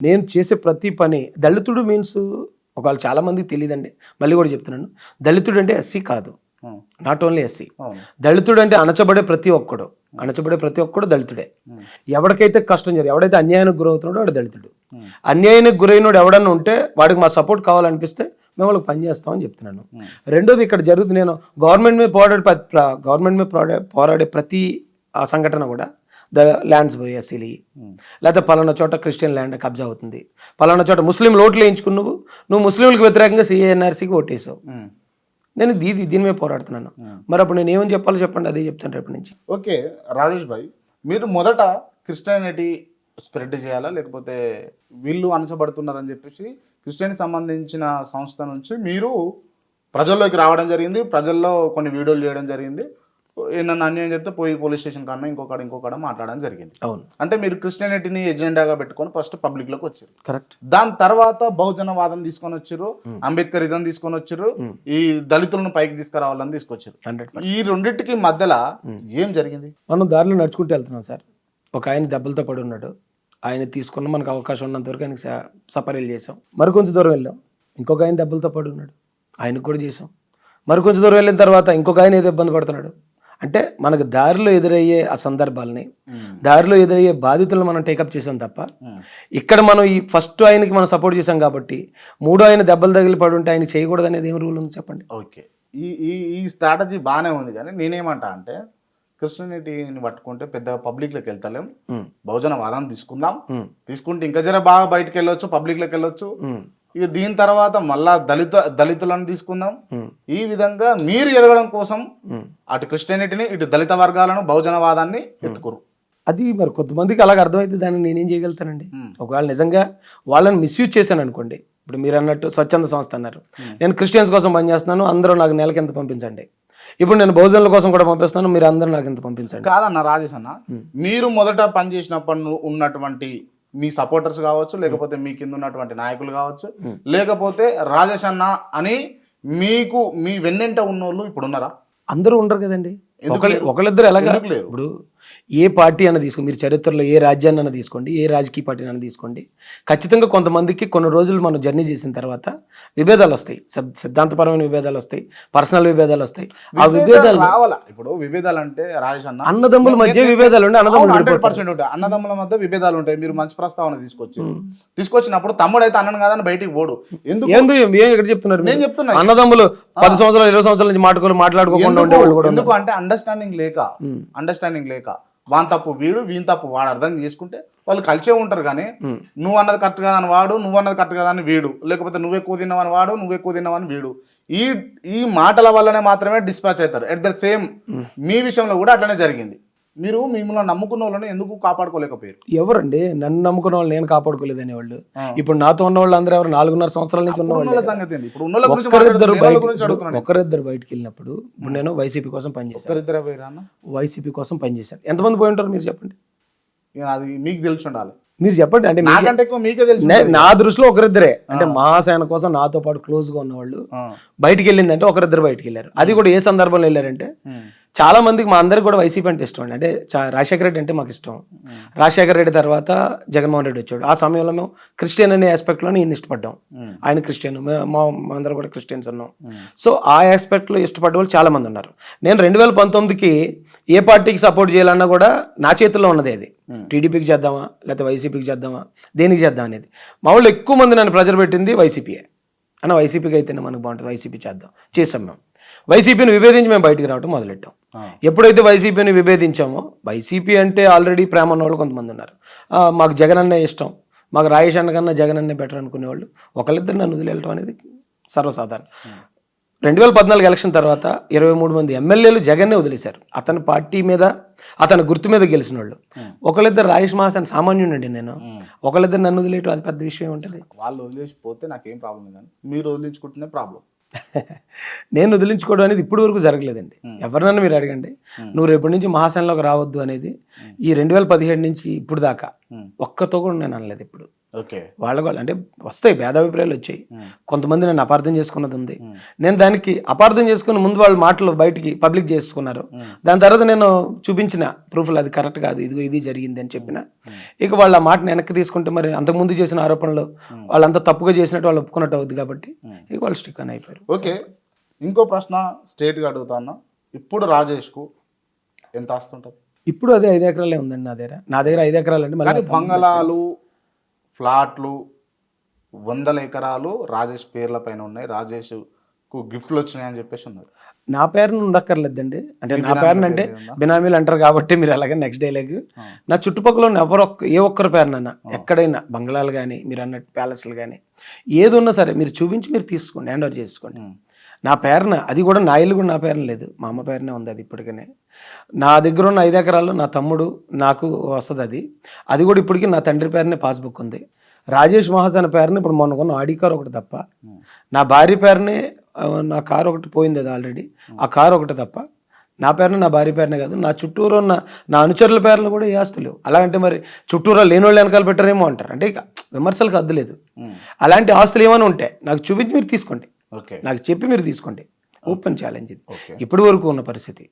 నేను చేసే ప్రతి పని దళితుడు మీన్స్ ఒకవేళ చాలా మందికి తెలియదండి. మళ్ళీ కూడా చెప్తున్నాను. దళితుడు అంటే ఎస్సీ కాదు. Not only SC. దళితుడు అంటే అణచబడే ప్రతి ఒక్కడు దళితుడే. ఎవరికైతే కష్టం జరిగి ఎవడైతే అన్యాయానికి గురవుతున్నాడో వాడు దళితుడు. అన్యాయానికి గురైనడు ఎవడన్నా ఉంటే వాడికి మా సపోర్ట్ కావాలనిపిస్తే మేము వాళ్ళకి పని చేస్తామని చెప్తున్నాను. రెండోది ఇక్కడ జరుగుతుంది, నేను గవర్నమెంట్ మీద పోరాడే ప్రతి సంఘటన కూడా ల్యాండ్స్ పోయి ఎస్సీలు, లేకపోతే పలానా చోట క్రిస్టియన్ ల్యాండ్ కబ్జా అవుతుంది, పలానా చోట ముస్లిం ఓట్లు వేయించుకున్నావు, నువ్వు ముస్లింలకు వ్యతిరేకంగా సిఏఎన్ఆర్సీకి ఓటేసావు. నేను దీని మీద పోరాడుతున్నాను. మరి అప్పుడు నేను ఏమని చెప్పాలో చెప్పండి, అదే చెప్తాను రేపటి నుంచి. ఓకే రాజేష్ భాయ్, మీరు మొదట క్రిస్టియానిటీ స్ప్రెడ్ చేయాలా, లేకపోతే వీళ్ళు అణచబడుతున్నారని చెప్పేసి క్రిస్టియన్ సంబంధించిన సంస్థ నుంచి మీరు ప్రజల్లోకి రావడం జరిగింది, ప్రజల్లో కొన్ని వీడియోలు చేయడం జరిగింది, నన్ను అన్యాయం చెప్తే పోయి పోలీస్ స్టేషన్ కన్నా ఇంకొకడ మాట్లాడడం జరిగింది. అవును, అంటే మీరు క్రిస్టియానిటీని ఎజెండాగా పెట్టుకొని ఫస్ట్ పబ్లిక్లోకి వచ్చారు. కరెక్ట్. దాని తర్వాత బహుజనవాదం తీసుకొని వచ్చారు, అంబేద్కర్ ఇదం తీసుకొని వచ్చారు, ఈ దళితులను పైకి తీసుకురావాలని తీసుకొచ్చారు. ఈ రెండింటికి మధ్యలో ఏం జరిగింది? మనం దారిలో నడుచుకుంటూ వెళ్తున్నాం సార్. ఒక ఆయన దెబ్బలతో పడి ఉన్నాడు, ఆయన తీసుకున్న మనకు అవకాశం ఉన్నంత వరకు ఆయనకి సపరీలు చేసాం. మరి కొంచెం దూరం వెళ్ళాం, ఇంకొక ఆయన దెబ్బలతో పడి ఉన్నాడు, ఆయనకు కూడా చేసాం. మరి కొంచెం దూరం వెళ్ళిన తర్వాత ఇంకొక ఆయన ఏదో ఇబ్బంది పడుతున్నాడు. అంటే మనకు దారిలో ఎదురయ్యే ఆ సందర్భాలని, దారిలో ఎదురయ్యే బాధితులను మనం టేకప్ చేసాం తప్ప, ఇక్కడ మనం ఈ ఫస్ట్ ఆయనకి మనం సపోర్ట్ చేసాం కాబట్టి మూడో ఆయన దెబ్బలు తగిలి పడి ఉంటే ఆయన చేయకూడదు అనేది ఏం రూల్ ఉంది చెప్పండి? ఓకే, ఈ స్ట్రాటజీ బాగానే ఉంది, కానీ నేనేమంటా అంటే క్రిస్టియానిటీని పట్టుకుంటే పెద్దగా పబ్లిక్లోకి వెళ్తలేం, బహుజన వాదాన్ని తీసుకుంటే ఇంకా జర బాగా బయటకు వెళ్ళొచ్చు, పబ్లిక్లోకి వెళ్ళొచ్చు. ఇక దీని తర్వాత మళ్ళా దళితులను తీసుకుందాం. ఈ విధంగా మీరు ఎదగడం కోసం అటు క్రిస్టియానిటీని, ఇటు దళిత వర్గాలను, బహుజనవాదాన్ని ఎత్తుకోరు. అది మరి కొంతమందికి అలాగ అర్థమైతే దాన్ని నేనేం చేయగలుగుతానండి? ఒకవేళ నిజంగా వాళ్ళని మిస్యూజ్ చేశాను అనుకోండి, ఇప్పుడు మీరు అన్నట్టు స్వచ్ఛంద సంస్థ అన్నారు, నేను క్రిస్టియన్స్ కోసం పనిచేస్తున్నాను, అందరూ నాకు నెలకి ఎంత పంపించండి. ఇప్పుడు నేను బహుజనుల కోసం కూడా పంపిస్తాను, మీరు అందరూ నాకు ఎంత పంపించండి. కాదన్న రాజేష్ అన్న, మీరు మొదట పనిచేసినప్పుడు ఉన్నటువంటి మీ సపోర్టర్స్ కావచ్చు, లేకపోతే మీ కింద ఉన్నటువంటి నాయకులు కావచ్చు, లేకపోతే రాజేష్ అన్న అని మీకు మీ వెన్నెంట ఉన్నోళ్ళు ఇప్పుడు ఉన్నారా? అందరూ ఉండరు కదండి, ఒకళ్ళిద్దరు ఎలాగా. ఇప్పుడు ఏ పార్టీ అన్న తీసుకోండి, మీరు చరిత్రలో ఏ రాజ్యాన్ని అన్న తీసుకోండి, ఏ రాజకీయ పార్టీని అన్న తీసుకోండి, ఖచ్చితంగా కొంతమందికి కొన్ని రోజులు మనం జర్నీ చేసిన తర్వాత విభేదాలు వస్తాయి, సిద్ధాంతపరమైన విభేదాలు వస్తాయి, పర్సనల్ విభేదాలు వస్తాయి. ఆ విభేదాలు రావాలా? ఇప్పుడు విభేదాలు అంటే రాజేష్ అన్న, అన్నదమ్ముల మధ్య విభేదాలు ఉంటాయి, అన్నదమ్ములు 100% ఉంటాయి, అన్నదమ్ముల మధ్య విభేదాలు ఉంటాయి. మీరు మంచి ప్రస్తావన తీసుకొచ్చినప్పుడు తమ్ముడు అయితే అన్నను కాదని బయటికి పోడు. ఎందుకు ఎక్కడ చెప్తున్నారు? నేను చెప్తున్నా, అన్నదమ్ములు 10 సంవత్సరాలు 20 సంవత్సరాల నుంచి మాట్లాడుకోకుండా ఉండేవాళ్ళు కూడా. ఎందుకు అంటే అండర్స్టాండింగ్ లేక వాని తప్పు వీడు, వీని తప్పు వాడు అర్థం చేసుకుంటే వాళ్ళు కలిసే ఉంటారు. కానీ నువ్వు అన్నది కరెక్ట్ కదా అని వాడు, నువ్వు అన్నది కరెక్ట్ కదా అని వీడు, లేకపోతే నువ్వు ఎక్కువ తిన్నావని వాడు, నువ్వు ఎక్కువ తిన్నావని వీడు, ఈ మాటల వల్లనే మాత్రమే డిస్పాచ్ అవుతారు. ఎట్ ద సేమ్ మీ విషయంలో కూడా అట్లనే జరిగింది. మీరు మిమ్మల్ని నమ్ముకున్న వాళ్ళని ఎందుకు కాపాడుకోలేకపోయారు? ఎవరండి నన్ను నమ్ముకున్న వాళ్ళు నేను కాపాడుకోలేదని వాళ్ళు? ఇప్పుడు నాతో ఉన్న వాళ్ళు అందరూ ఎవరు 4.5 సంవత్సరాల నుంచి ఉన్న వాళ్ళు సంగతి. ఒకరిద్దరు బయటకు వెళ్ళినప్పుడు ఇప్పుడు నేను వైసీపీ కోసం పనిచేశాను, వైసీపీ కోసం పనిచేశాను. ఎంతమంది పోయి ఉంటారు మీరు చెప్పండి? అది మీకు తెలిసి ఉండాలి, మీరు చెప్పండి. అంటే నాకంటే ఎక్కువ మీకే తెలుసు. నా దృష్టిలో ఒకరిద్దరే, అంటే మహాసేన కోసం నాతో పాటు క్లోజ్ గా ఉన్నవాళ్ళు బయటికి వెళ్ళిందంటే ఒకరిద్దరు బయటికి వెళ్ళారు. అది కూడా ఏ సందర్భంలో వెళ్ళారంటే, చాలా మందికి మా అందరికి కూడా వైసీపీ అంటే ఇష్టం అండి. అంటే రాజశేఖర రెడ్డి అంటే మాకు ఇష్టం. రాజశేఖర రెడ్డి తర్వాత జగన్మోహన్ రెడ్డి వచ్చాడు. ఆ సమయంలో మేము క్రిస్టియన్ అనే ఆస్పెక్ట్లో ఈయన ఇష్టపడ్డాం. ఆయన క్రిస్టియన్, మా అందరూ కూడా క్రిస్టియన్స్ ఉన్నాం. సో ఆ ఆస్పెక్ట్లో ఇష్టపడ్డ వాళ్ళు చాలా మంది ఉన్నారు. నేను 2019కి ఏ పార్టీకి సపోర్ట్ చేయాలన్నా కూడా నా చేతుల్లో ఉన్నది అది. టీడీపీకి చేద్దామా లేకపోతే వైసీపీకి చేద్దామా, దేనికి చేద్దాం అనేది. మా వాళ్ళు ఎక్కువ మంది నన్ను ప్రెజర్ పెట్టింది వైసీపీయే. అన్న వైసీపీకి అయితేనే మనకు బాగుంటుంది, వైసీపీ చేసాం. మేము వైసీపీని విభేదించి మేము బయటికి రావడం మొదలెట్టాం. ఎప్పుడైతే వైసీపీని విభేదించామో, వైసీపీ అంటే ఆల్రెడీ ప్రేమ ఉన్న వాళ్ళు కొంతమంది ఉన్నారు. మాకు జగన్ అన్నే ఇష్టం, మాకు రాజేష్ అన్న కన్నా జగన్ అన్నే బెటర్ అనుకునేవాళ్ళు ఒకళ్ళిద్దరు నన్ను వదిలేయటం అనేది సర్వసాధారణం. 2014 ఎలక్షన్ తర్వాత 23 మంది ఎమ్మెల్యేలు జగన్నే వదిలేశారు. అతని పార్టీ మీద, అతని గుర్తు మీద గెలిచిన వాళ్ళు. ఒకళ్ళిద్దరు రాజేష్ మహాసేన్ సామాన్యుడండి నేను, ఒకళ్ళిద్దరు నన్ను వదిలేయటం అది పెద్ద విషయం ఉంటుంది. వాళ్ళు వదిలేసిపోతే నాకేం ప్రాబ్లం కానీ మీరు వదిలించుకుంటేనే ప్రాబ్లం. నేను వదిలించుకోవడం అనేది ఇప్పుడు వరకు జరగలేదండి. ఎవరినన్నా మీరు అడగండి, నువ్వు రేపటి నుంచి మహాసేనలోకి రావద్దు అనేది ఈ 2017 నుంచి ఇప్పుడు దాకా ఒక్కతో కూడా నేను అనలేదు. ఇప్పుడు ఓకే. వాళ్ళ అంటే వస్తాయి, భేదాభిప్రాయాలు వచ్చాయి. కొంతమంది నన్ను అపార్థం చేసుకున్నది ఉంది. నేను దానికి అపార్థం చేసుకుని ముందు వాళ్ళ మాటలు బయటికి పబ్లిక్ చేసుకున్నారు. దాని తర్వాత నేను చూపించిన ప్రూఫ్లు అది కరెక్ట్ కాదు, ఇదిగో ఇది జరిగింది అని చెప్పిన. ఇక వాళ్ళ ఆ మాటను వెనక్కి తీసుకుంటే మరి అంతకుముందు చేసిన ఆరోపణలు వాళ్ళంతా తప్పుగా చేసినట్టు వాళ్ళు ఒప్పుకున్నట్టు అవుద్ది కాబట్టి ఇక వాళ్ళు స్టిక్ అని అయిపోయారు. ఓకే, ఇంకో ప్రశ్న స్ట్రేట్గా అడుగుతాను. ఇప్పుడు రాజేష్కు ఎంత ఆస్తుంటుంది? ఇప్పుడు అదే 5 ఎకరాలే ఉందండి నా దగ్గర 5 ఎకరాలు అండి. కానీ బంగళాలు, ఫ్లాట్లు, 100 ఎకరాలు రాజేష్ పేర్ల పైన ఉన్నాయి, రాజేష్కు గిఫ్ట్లు వచ్చినాయి అని చెప్పేసి ఉన్నారు. నా పేరును ఉండక్కర్లేదండి. అంటే నా పేరును అంటే బినామీలు అంటారు కాబట్టి మీరు అలాగే నెక్స్ట్ డే లెగ్ నా చుట్టుపక్కల ఉన్న ఏ ఒక్కరి పేరునన్నా ఎక్కడైనా బంగ్లాలు కానీ మీరు అన్నట్టు ప్యాలెస్లు కానీ ఏది ఉన్నా సరే మీరు చూపించి మీరు తీసుకోండి, హ్యాండ్ ఓవర్ చేసుకోండి. నా పేరున, అది కూడా నా ఇల్లు కూడా నా పేరున లేదు, మా అమ్మ పేరునే ఉంది అది ఇప్పటికనే. నా దగ్గర ఉన్న 5 ఎకరాలు నా తమ్ముడు నాకు వస్తుంది, అది కూడా ఇప్పటికీ నా తండ్రి పేరునే పాస్బుక్ ఉంది. రాజేష్ మహాసేన పేరుని ఇప్పుడు మొన్న కొన్న ఆడి కారు ఒకటి తప్ప, నా భార్య పేరునే నా కారు ఒకటి పోయింది అది ఆల్రెడీ, ఆ కారు ఒకటి తప్ప నా పేరున, నా భార్య పేరునే కాదు, నా చుట్టూరు ఉన్న నా అనుచరుల పేర్లు కూడా ఏ ఆస్తులు లేవు. అలాగంటే మరి చుట్టూరా లేని వాళ్ళు వెనకాల పెట్టారేమో అంటారు. అంటే ఇక విమర్శలకు హద్దు లేదు. అలాంటి ఆస్తులు ఏమైనా ఉంటే నాకు చూపించి మీరు తీసుకోండి, నాకు చెప్పి మీరు తీసుకోండి. ఓపెన్ ఛాలెంజ్ ఇది ఇప్పటి వరకు ఉన్న పరిస్థితి.